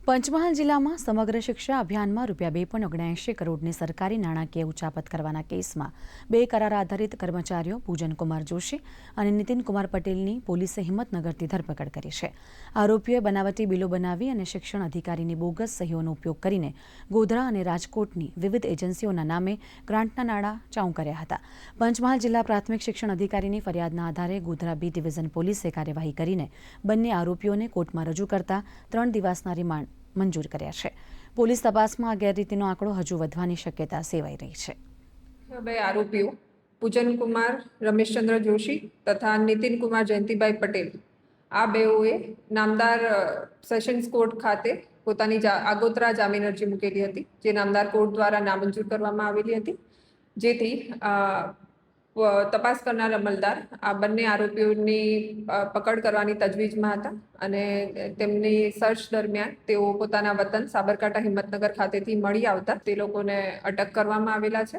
પંચમહાલ જિલ્લામાં સમગ્ર શિક્ષા અભિયાનમાં ₹2.79 કરોડની સરકારી નાણાકીય ઉચાપત કરવાના કેસમાં 2 કરાર આધારિત કર્મચારીઓ પૂજનકુમાર જોશી અને નીતિનકુમાર પટેલની પોલીસે હિંમતનગરથી ધરપકડ કરી છે. આરોપીઓએ બનાવટી બિલો બનાવી અને શિક્ષણ અધિકારીની બોગસ સહીઓનો ઉપયોગ કરીને ગોધરા અને રાજકોટની વિવિધ એજન્સીઓના નામે ગ્રાન્ટના નાણાં ચાઉ કર્યા હતા. પંચમહાલ જિલ્લા પ્રાથમિક શિક્ષણ અધિકારીની ફરિયાદના આધારે ગોધરા બી ડિવિઝન પોલીસે કાર્યવાહી કરીને બંને આરોપીઓને કોર્ટમાં રજૂ કરતા 3 દિવસના રિમાન્ડ મંજૂર કર્યા છે. પોલીસ તપાસમાં આ ગેરરીતિનો આંકડો હજુ વધવાની શક્યતા સેવાઈ રહી છે. બે આરોપીઓ પૂજનકુમાર રમેશચંદ્ર જોશી તથા નીતિનકુમાર જયંતિભાઈ પટેલ આ બેઓએ નામદાર સેશન્સ કોર્ટ ખાતે પોતાની આગોતરા જામીન અરજી મૂકેલી હતી, જે નામદાર કોર્ટ દ્વારા નામંજૂર કરવામાં આવેલી હતી. જેથી તપાસ કરનાર અમલદાર આ બંને આરોપીઓની પકડ કરવાની તજવીજમાં હતા અને તેમની સર્ચ દરમિયાન તેઓ પોતાના વતન સાબરકાંઠા હિંમતનગર ખાતેથી મળી આવતા તે લોકોને અટક કરવામાં આવેલા છે.